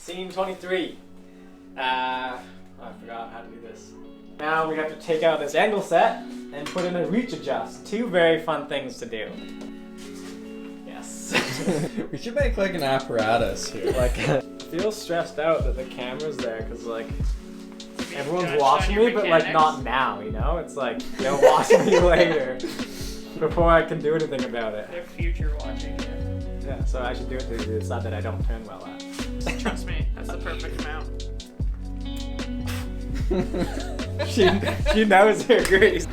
Scene 23. I forgot how to do this. Now we have to take out this angle set and put in a reach adjust. Two very fun things to do. Yes. We should make like an apparatus here. Like, I feel stressed out that the camera's there because like everyone's watching me, but like not now, you know? It's like they'll watch me later before I can do anything about it. They're future watching you. Yeah, so I should do it to the side that I don't turn well at. Trust me, that's the perfect amount. she knows her grace.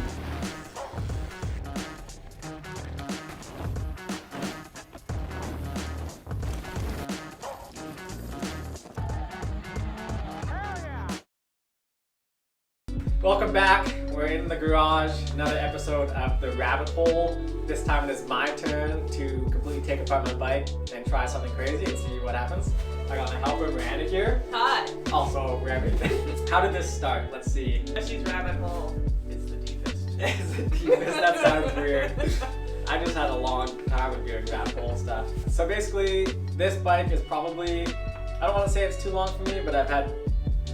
Welcome back. We're in the garage. Another episode of The Rabbit Hole. This time it is my turn to completely take apart my bike and try something crazy and see what happens. I got my helper Miranda here. Hi. Also Remi. How did this start? Let's see. Jesse's rabbit hole is the deepest. It's the deepest. That sounds weird. I just had a long time of doing rabbit hole stuff. So basically, this bike is probably, I don't want to say it's too long for me, but I've had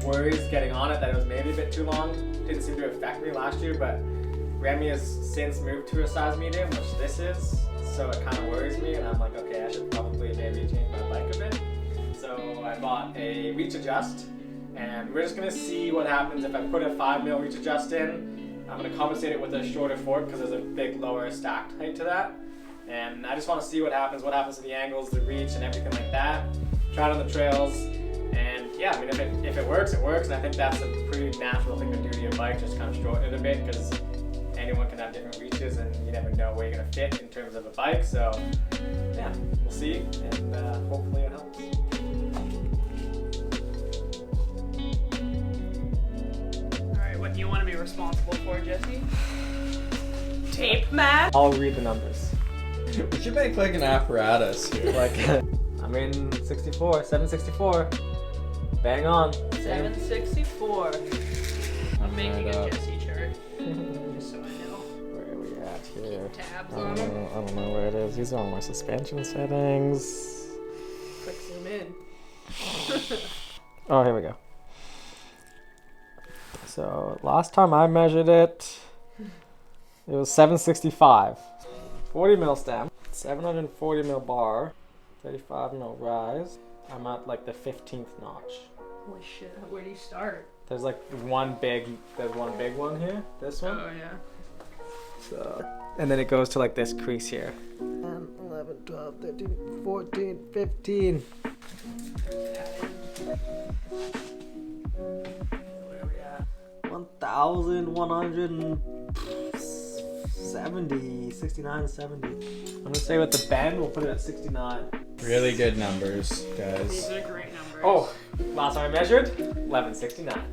worries getting on it that it was maybe a bit too long. Didn't seem to affect me last year, but Remi has since moved to a size medium, which this is, so it kind of worries me, and I'm like, okay, I should probably maybe change my bike a bit. So I bought a reach adjust, and we're just gonna see what happens if I put a 5mm reach adjust in. I'm gonna compensate it with a shorter fork because there's a big lower stacked height to that. And I just wanna see what happens to the angles, the reach, and everything like that. Try it on the trails. And yeah, I mean, if it works, it works. And I think that's a pretty natural thing to do to your bike, just kind of shorten it a bit, because anyone can have different reaches and you never know where you're going to fit in terms of a bike. So yeah, we'll see, and hopefully it helps. Alright, what do you want to be responsible for, Jesse? Tape match? I'll read the numbers. We should make like an apparatus here. Like, I'm in 764. Bang on. 764. I'm making right a up. Jesse chart, just so I know. Where are we at here? Tabs I on don't them. know, I don't know where it is. These are all my suspension settings. Quick zoom in. Oh, here we go. So last time I measured it, it was 765. 40mm stem, 740mm bar, 35mm rise. I'm at like the 15th notch. Holy shit, where do you start? There's like one big one here, this one. Oh yeah. So, and then it goes to like this crease here. 10, 11, 12, 13, 14, 15. Where are we at? 1,170, 69, 70. I'm gonna say with the bend, we'll put it at 69. Really good numbers, These guys. are great numbers. Oh, last time I measured, 1169.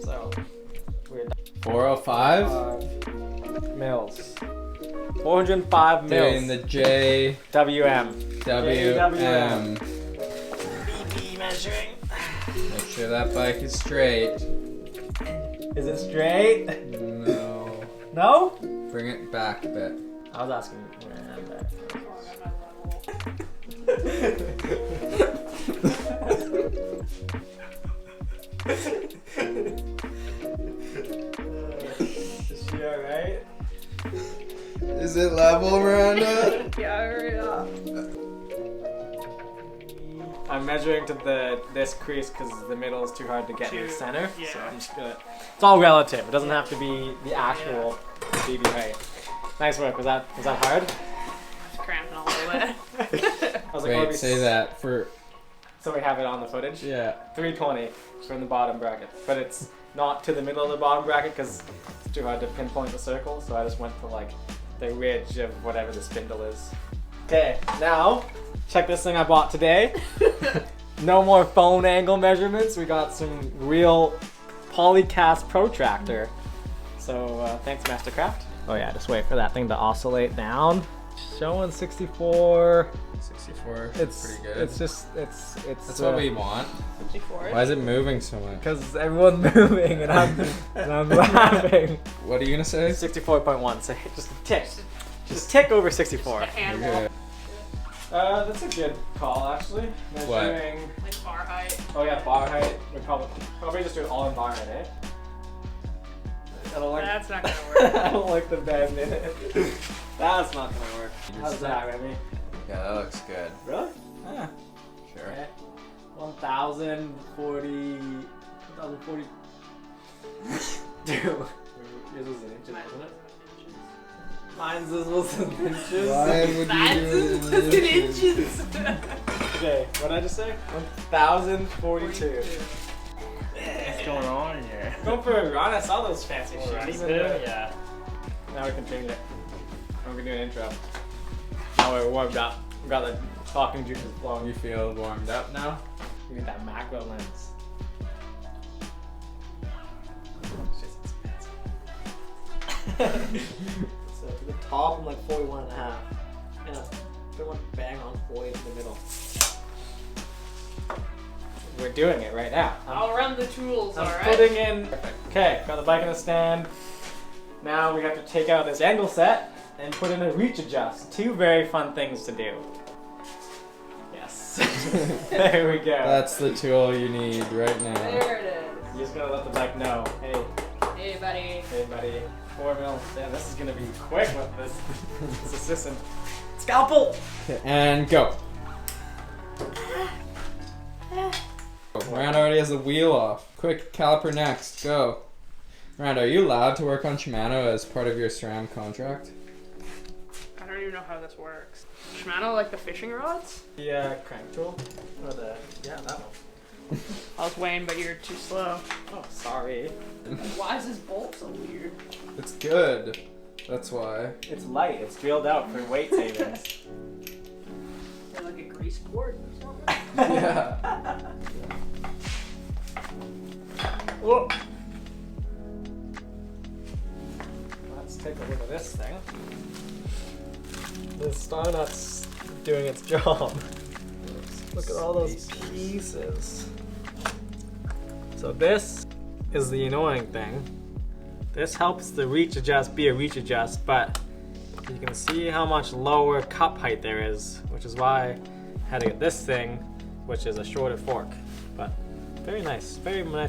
So, we're 405? mils. 405 mils. Doing the J WM. WM. BP measuring. Make sure that bike is straight. Is it straight? No. No? Bring it back a bit. I was asking where I had that. Is she alright? Is it level, Miranda? Yeah, hurry up. I'm measuring to this crease because the middle is too hard to get in the center. Yeah. So I'm just gonna. It's all relative. It doesn't have to be the actual BB height. Nice work. Was that hard? It's cramping a little bit. I was like, Wait, say that for... So we have it on the footage. Yeah. 320 from the bottom bracket, but it's not to the middle of the bottom bracket because it's too hard to pinpoint the circle. So I just went for like the ridge of whatever the spindle is. Okay, now check this thing I bought today. No more phone angle measurements. We got some real polycast protractor. So thanks, Mastercraft. Oh yeah, just wait for that thing to oscillate down. Showing 64. 64. It's pretty good. It's That's what we want. 54. Why is it moving so much? Because everyone's moving and I'm laughing. What are you gonna say? 64.1. So just a tick. Just tick over 64. A handle. Okay. That's a good call, actually. Measuring Like Bar height. Oh yeah, bar height. We probably just do it all in bar height, eh? I don't like. That's not gonna work. I don't like the bend in it. That's not gonna work. How's that, Remi? Yeah, that looks good. Really? Yeah. Sure. Okay. 1,040. 1,040. Dude. Yours was in inches, wasn't it? Mine's was in inches. Why would That's you do in it? inches. Okay, what did I just say? 1,042. What's going on here? Going for a run. I saw those fancy Already shoes. too? Yeah. Now we can change it. I'm gonna do an intro. Now we're warmed up. We got the talking juices flowing. You feel warmed up now? We get that macro lens. Shit's expensive. So to the top, I'm like 41 and a half. And I don't want to bang on 40 in the middle. We're doing it right now. I'll run the tools, I'm alright? putting in. Okay, got the bike in the stand. Now we have to take out this angle set and put in a reach adjust. Two very fun things to do. Yes. There we go. That's the tool you need right now. There it is. You just gotta let the bike know. Hey, Hey, buddy. hey, buddy. 4 mil. Damn, this is gonna be quick with this assistant. Scalpel. Okay, and go. Miranda already has the wheel off. Quick, caliper next. Go. Miranda, are you allowed to work on Shimano as part of your SRAM contract? I don't even know how this works. Shimano, like the fishing rods? The crank tool. Or the that one. I was weighing, but you're too slow. Oh, sorry. Why is this bolt so weird? It's good. That's why. It's light. It's drilled out for weight savings. Is it like a grease port or something? Yeah. Whoa. Let's take a look at this thing. The star nut's doing its job. Look at all those pieces. So this is the annoying thing. This helps the reach adjust be a reach adjust, but you can see how much lower cup height there is, which is why I had to get this thing, which is a shorter fork. But very nice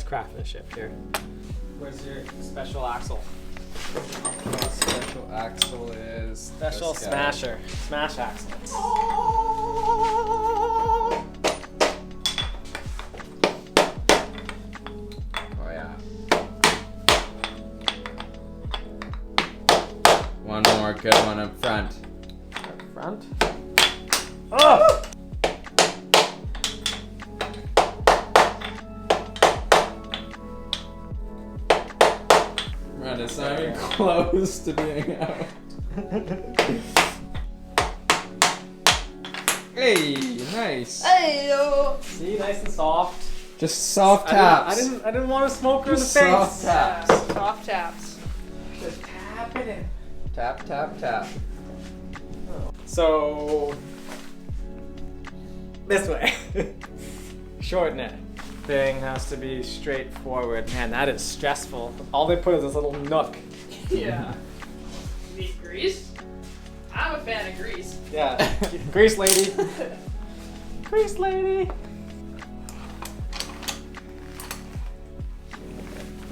craftsmanship here. Where's your special axle? Special axle is Special this guy. smasher, smash axle. Oh yeah. One more good one up front. Up front. Oh! Miranda's not even close to being out. Hey, nice. Hey-yo! See, nice and soft. Just soft taps. I didn't want to smoke her in the Just face. soft taps. Soft taps. Just tapping it. Tap, tap, tap. So this way. Shorten it. Thing has to be straightforward. Man, that is stressful. All they put is this little nook. Yeah. You need grease? I'm a fan of grease. Yeah. Grease lady. Grease lady.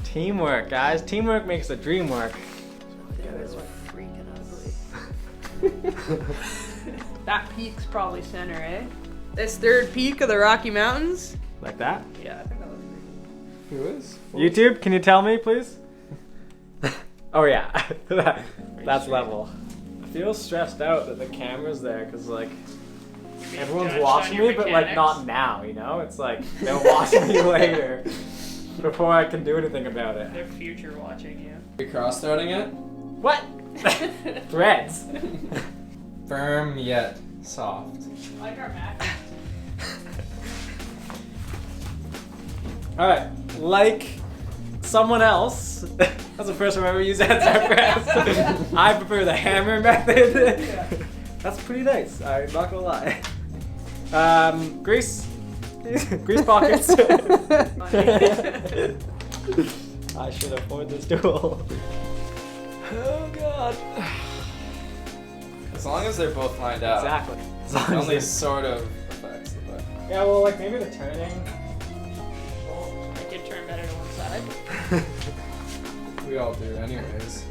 Teamwork, guys. Teamwork makes the dream work. Freaking ugly. That peak's probably center, eh? This third peak of the Rocky Mountains? Like that? Yeah, I think that looks pretty Who is? YouTube, can you tell me, please? Oh yeah, that's level. I feel stressed out that the camera's there because like everyone's judged watching on your me, but like mechanics. not now. You know, it's like they'll watch me later before I can do anything about it. They're future watching you. Are you cross-threading it? What? Threads. Firm yet soft. Like our Mac. All right, like someone else. That's the first time I ever used that press. I prefer the hammer method. That's pretty nice. I'm not gonna lie. Grease pockets. I should afford this tool. Oh god. As long as they're both lined up. Exactly. As It long as only it's- sort of affects the bike. Yeah, well, like maybe the turning. I could turn better to one side. We all do, anyways.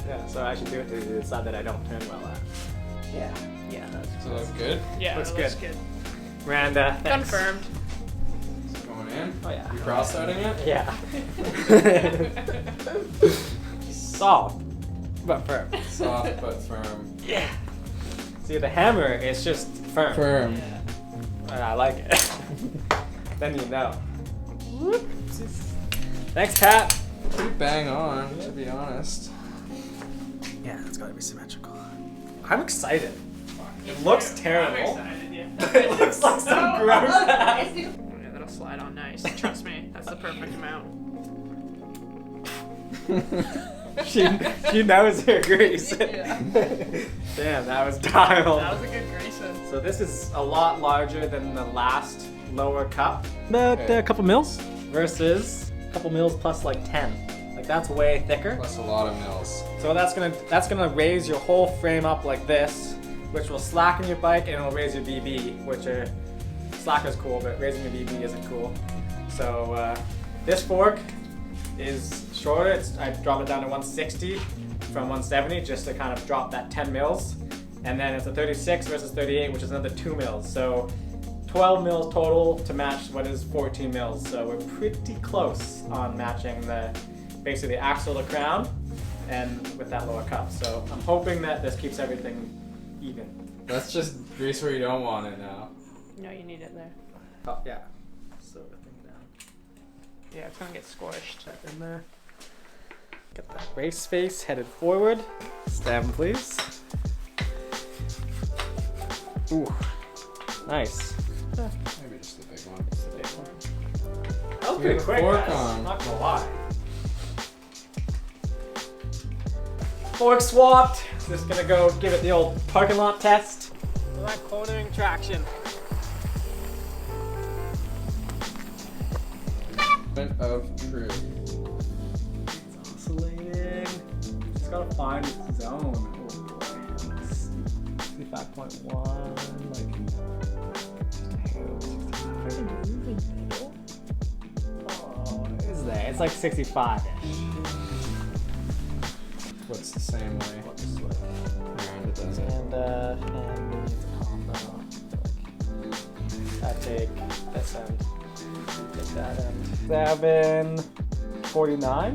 Yeah, so I should do it to the side that I don't turn well at. Yeah. Yeah, that's So that's good. yeah, Looks it looks good. good. Miranda, thanks. Confirmed. It's going in. Oh yeah. You cross-threading it? Yeah. Soft, but firm. Soft but firm. Yeah. See, the hammer is just firm. Firm. And I like it. Then you know. Thanks, Pat. Pretty bang on, to be honest. Yeah, it's gotta be symmetrical. I'm excited. It looks terrible. I'm excited, yeah. It looks like some gross ass. Yeah, that'll slide on nice. Trust me, that's the perfect amount. She knows her grease. Yeah. Damn, that was dialed. That was a good Grayson. So this is a lot larger than the last lower cup. About Okay. a couple mils versus a couple mils plus like 10. Like that's way thicker. Plus a lot of mils. So that's gonna raise your whole frame up like this, which will slacken your bike and it'll raise your BB, which are slacker's cool, but raising your BB isn't cool. So this fork is shorter. I drop it down to 160 from 170 just to kind of drop that 10 mils. And then it's a 36 versus 38, which is another 2 mils. So 12 mils total to match what is 14 mils. So we're pretty close on matching basically the axle to crown and with that lower cup. So I'm hoping that this keeps everything even. That's just grease where you don't want it now. No, you need it there. Oh, yeah. So the thing down. Yeah, it's gonna get squished. Back in there. Get that race face headed forward. Stand, please. Ooh, nice. Maybe just the big one. That was We pretty have a quick, fork guys. on. Not gonna lie. Fork swapped. Just gonna go give it the old parking lot test. That cornering traction. Of truth. It's oscillating. Just gotta find its zone. Oh boy. 65.1. Like. Oh, is there? It's like 65 ish. What's the same way? Miranda does it. And we need to combo. I take this end. Take that end. 749?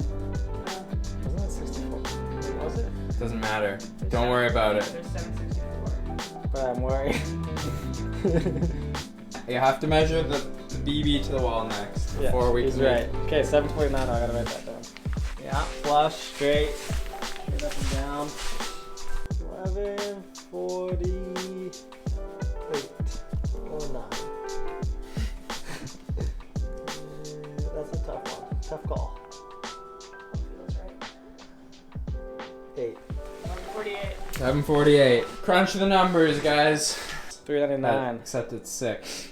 Wasn't it 64? Was it? Doesn't matter. Don't worry about it. There's 764. But I'm worried. You have to measure the BB to the wall next before we he's can. right. Okay, 749. I gotta write that down. Yeah, flush, straight, straight up and down. 1148 or 9. That's a tough one. Tough call. Feels right. 8. 148. 748. Crunch the numbers, guys. 399. Except it's 6.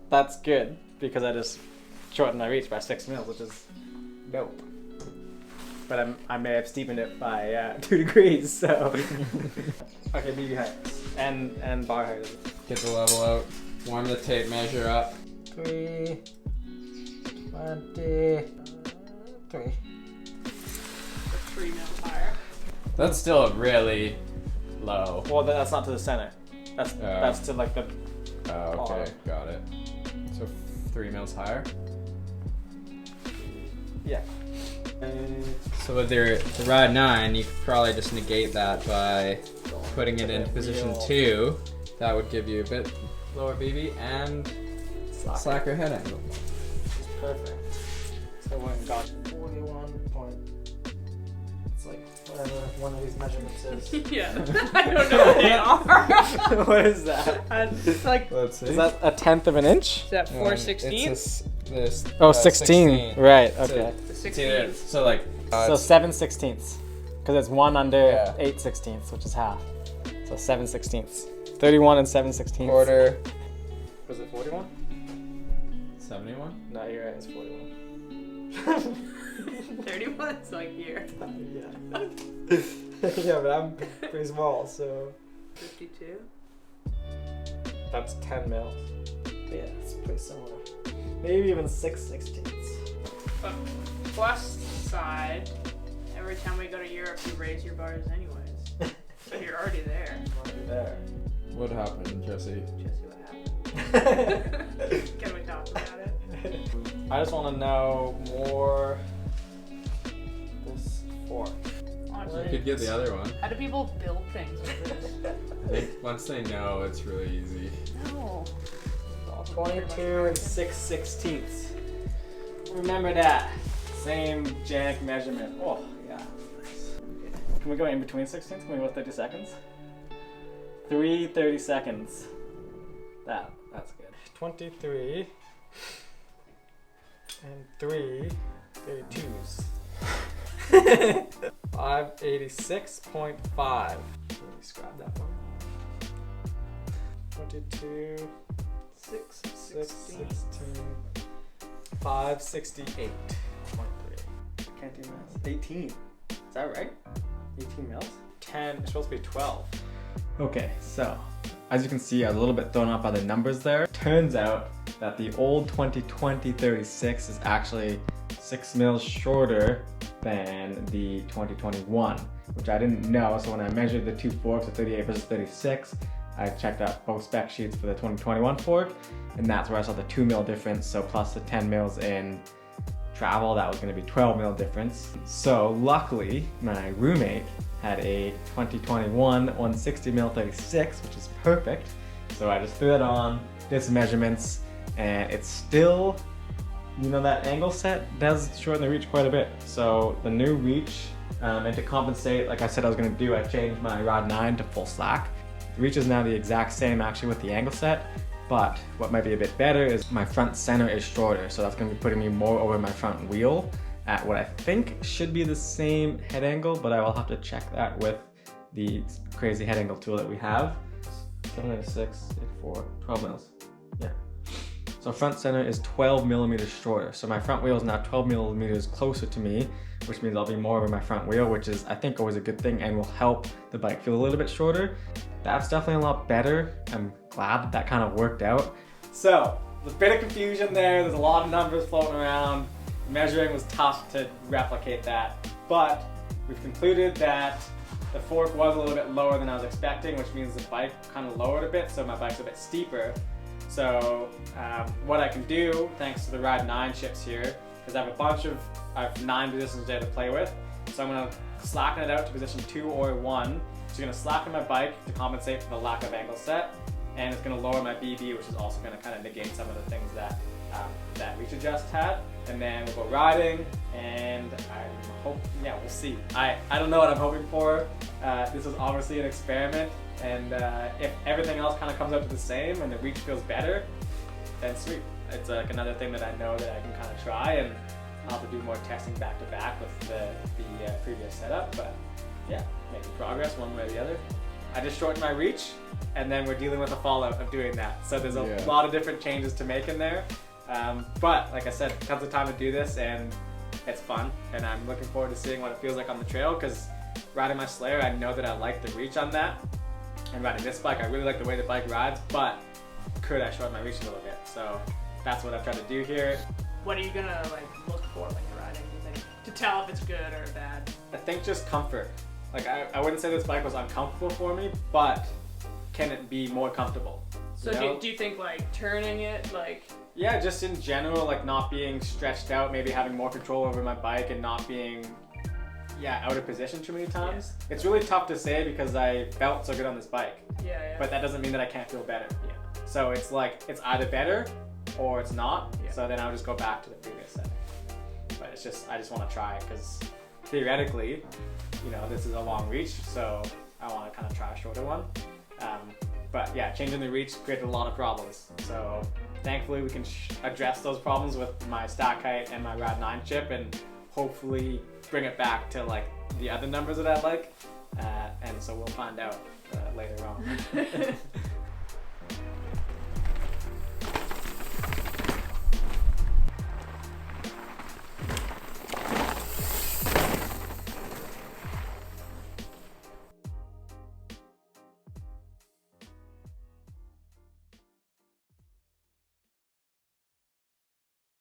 That's good because I just shortened my reach by 6 mils, which is dope. But I may have steepened it by 2 degrees, so. Okay, BB height and bar height. Get the level out. Warm the tape measure up. 323. 3 mils higher. That's still really low. Well, that's not to the center. That's to like the. Oh, okay, got it. So 3 mils higher. Yeah. So with the rod 9, you could probably just negate that by putting it in position 2. That would give you a bit lower BB and slacker head angle. Perfect. So when it got 41 point. It's like whatever one of these measurements is. Yeah, I don't know what they are. What is that? It's like, Let's see. Is that a tenth of an inch? is that 4/16? This. Oh, 16. Right. So Okay. The it's either, 16th. so like. So it's 7/16, because it's 1 under Yeah. 8/16, which is half. So 7/16. 31 and 7/16. quarter. Was it 41? 71. No, you're right. It's 41. 31 is like here. Yeah. Yeah, but I'm pretty small, so 52. that's 10 mils. Yeah, it's pretty similar. Maybe even 6/16. But plus side, every time we go to Europe, you raise your bars anyways. So you're already there. Already there. What happened, Jesse? Jesse, what happened? Can we talk about it? I just want to know more. This fork. You could get the other one. How do people build things with this? I think once they know, it's really easy. No. 22 and 6/16. Remember that. Same jank measurement. Oh, yeah. Nice. Can we go in between 16s? Can we go 30 seconds? 3 30 seconds. That's good. 23 and 3 32s. 586.5. Let me scrap that one. 22, 6, 16, 568.3. Can't do math. 18. Is that right? 18 mils? 10. It's supposed to be 12. Okay, so as you can see, I was a little bit thrown off by the numbers there. Turns out that the old 2020 36 is actually 6 mils shorter than the 2021, which I didn't know. So when I measured the two forks, the 38 versus 36, I checked out both spec sheets for the 2021 fork, and that's where I saw the 2 mil difference. So plus the 10 mils in travel, that was going to be 12 mil difference. So luckily, my roommate had a 2021 160 mil 36, which is perfect. So I just threw it on, did some measurements, and it's still, you know, that angle set does shorten the reach quite a bit. So the new reach, and to compensate, like I said I was going to do, I changed my rod 9 to full slack. The reach is now the exact same actually with the angle set, but what might be a bit better is my front center is shorter, so that's going to be putting me more over my front wheel at what I think should be the same head angle, but I will have to check that with the crazy head angle tool that we have. 796, 84, 12 mils. Yeah. So front center is 12 millimeters shorter. So my front wheel is now 12 millimeters closer to me, which means I'll be more over my front wheel, which is, I think, always a good thing and will help the bike feel a little bit shorter. That's definitely a lot better. I'm glad that kind of worked out. So, there's a bit of confusion there. There's a lot of numbers floating around. Measuring was tough to replicate that, but we've concluded that the fork was a little bit lower than I was expecting, which means the bike kind of lowered a bit, so my bike's a bit steeper. So what I can do, thanks to the Ride 9 chips here, is I have 9 positions there to play with. So I'm going to slacken it out to position 2 or 1. So I'm going to slacken my bike to compensate for the lack of angle set, and it's going to lower my BB, which is also going to kind of negate some of the things that that reach adjust had. And then we'll go riding, and we'll see. I don't know what I'm hoping for. This is obviously an experiment, and if everything else kind of comes out to the same and the reach feels better, then sweet. It's like another thing that I know that I can kind of try, and I'll have to do more testing back to back with the previous setup. But yeah, making progress one way or the other. I just shortened my reach, and then we're dealing with the fallout of doing that. So there's a lot of different changes to make in there. But like I said, it comes the time to do this, and it's fun, and I'm looking forward to seeing what it feels like on the trail, because riding my Slayer, I know that I like the reach on that, and riding this bike, I really like the way the bike rides, but could I shorten my reach a little bit? So that's what I've tried to do here. What are you gonna look for when you're riding, do you think? To tell if it's good or bad? I think just comfort. Like I wouldn't say this bike was uncomfortable for me, but can it be more comfortable? So do you think turning it Yeah, just in general, not being stretched out, maybe having more control over my bike and not being, out of position too many times. Yeah. It's really tough to say because I felt so good on this bike. Yeah. But that doesn't mean that I can't feel better. Yeah. So it's it's either better or it's not. Yeah. So then I'll just go back to the previous setting. But it's just, I just want to try it because theoretically, this is a long reach, so I want to kind of try a shorter one. But yeah, changing the reach created a lot of problems. So thankfully we can address those problems with my stack height and my Rad 9 chip, and hopefully bring it back to the other numbers that I like. And so we'll find out later on.